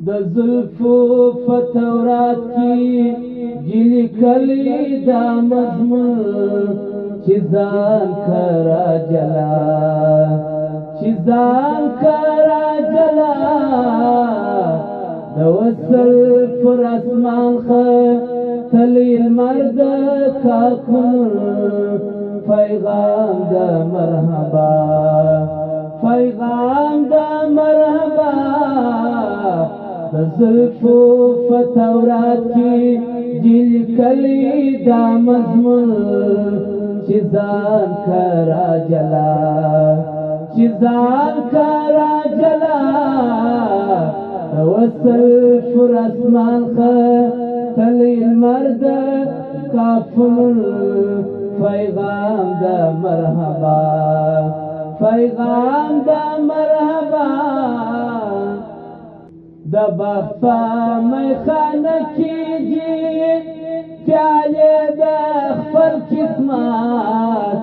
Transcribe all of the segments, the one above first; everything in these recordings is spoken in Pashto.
د زلفو فتورات کی جلی کلی دا مضمون چیزان کرا جلا چیزان کرا جلا د وصل پر اسمان تلی المرد کاکن پیغام دا مرحبا پیغام دا مرحبا د زلفو فتورات کی جل کلی دا مضمون چیزان کرا جلا چیزان کرا جلا وصل فر اسمان تلی المرد کافن پیغام دا مرحبا پیغام دا مرحبا دا بخفا میخانه کیجی پیالی دا خفل قسمت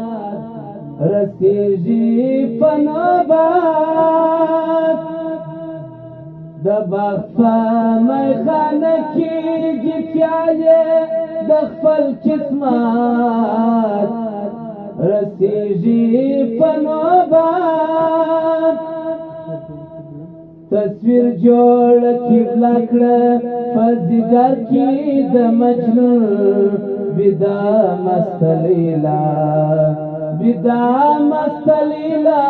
رسیجی فنوبات دا بخفا میخانه کیجی پیالی دا خفل قسمت رسیجی فنوبات تصویر جوړ قبله کړه فزګر کی د مجنون بدا مستلیلا بدا مستلیلا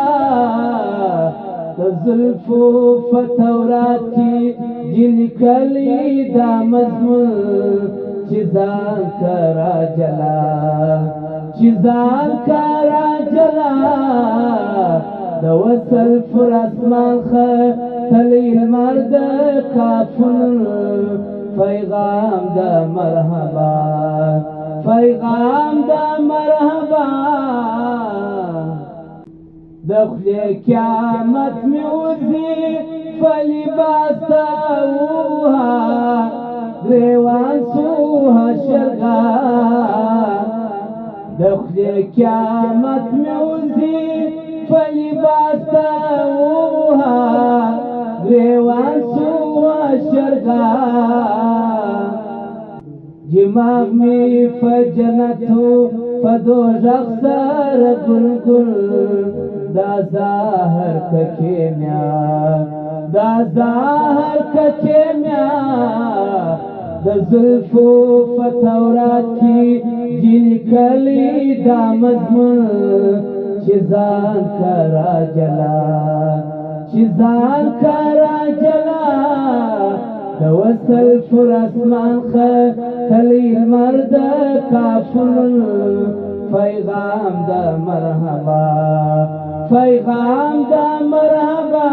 زلفو فتورات کی جل کلی دا مضمون چیزان کرا جلا چیزان کرا جلا دا وصل فر اسمان تلی المرد کافن پیغام دا مرحبا پیغام دا مرحبا دخل قیامت میں وزی فلباس تاوها ریوان سوها شرغا دخل قیامت میں وزی فلباس تاوها ریوان سوها شرغا دماغ میں فجنتو فدوزخ سر گلگل دا ظاہر کا کیمیا دا ظاہر کا کیمیا دا زلفو فتورات کی جل کلی دا مضمون چیزان کرا جلا چیزان کرا جلا دا وصل فر اسمان تلی المرد کافن پیغام دا مرحبا پیغام دا مرحبا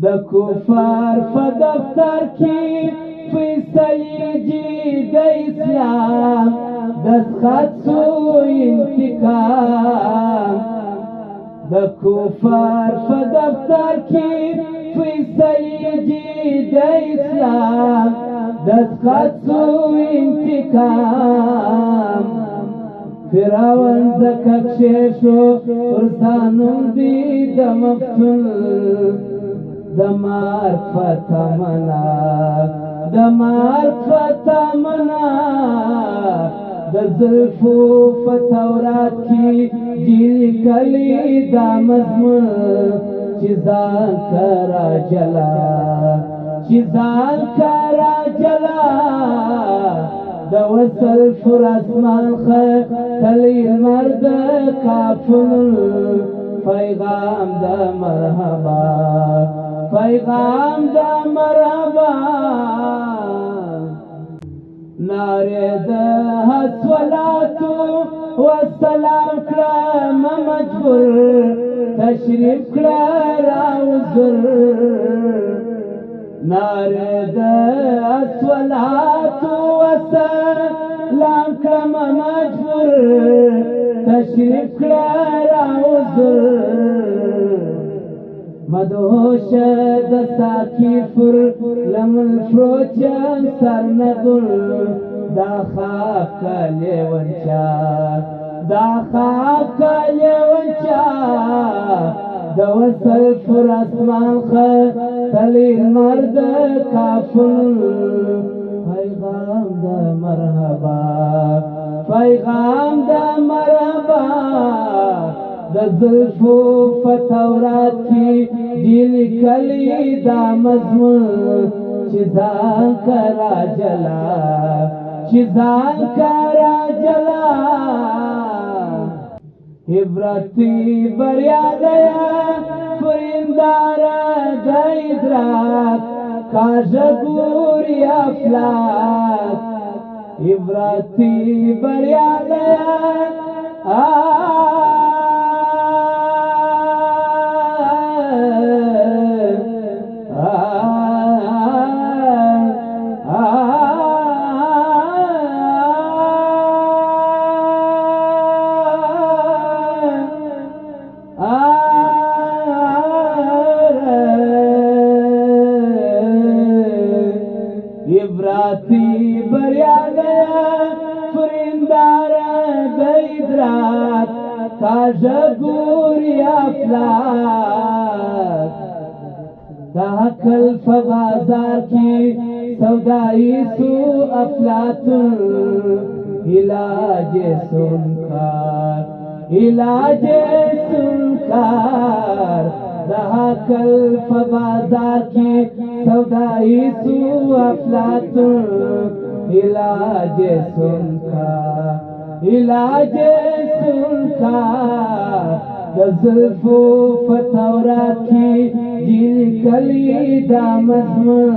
دا کفار فدفتر کی فیصلی جی دا اسلام دسخط سو انتقام دا کفار فدفتر کی فیصلی جی دا اسلام دسخط سو انتقام فراون زکک شیشو ارسانم دی دا مفتون دا معرفت منا دا معرفت منا دا زلفو فتورات کی جل کلی دا مضمون چیزان کرا جلا چیزان کرا جلا دا وصل فر اسمان تلی المرد کافن پیغام دا مرحبا پیغام دا مرحبا نعرے دا الصلاة والسلام کرام مجبور تشریف کرام حضور نعرے دا الصلاة والسلام کرام مجبور تشریف کرام حضور مدهوش د ساکی فر لمن فروچم سرنگل دا خاک لیونچا دا خاک لیونچا د وصل پر اسمان تلی مرد کافن پیغام د مرحبا پیغام د مرحبا د زلفو فتورات کی دل کلی دا مضمون چیزان کرا جلا چیزان کرا جلا عبرتی بریا دیا فرندار دایدرات کاجگوری افلاک عبرتی بریا دیا عبرتی بریا گیا فرندار گیدرات کاجگوری افلاک تحکل فبازار کی سودائی سو افلاتن علاج سنکار علاج سنکار دہاکل فبازار کی سودائی سو افلاتن علاج سنکار علاج سنکار دزلفو فتورات کی جیل کلی دا مضمون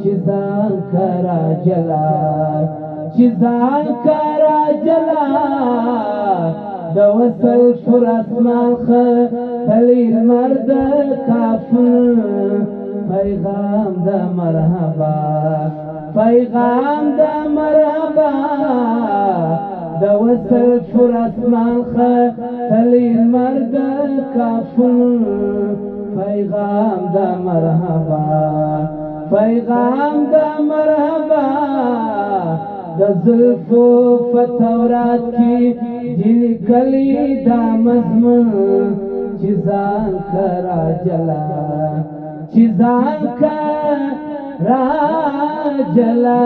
چیزان کرا جلا چیزان کرا جلا د وصل پر اسمان تلی مرد کافن پیغام د مرحبا پیغام د مرحبا د وصل پر اسمان تلی مرد کافن پیغام د مرحبا پیغام د مرحبا د زلفو فتورات کی دل کلی دا مضمون چیزان کرا جلا چیزان کرا جلا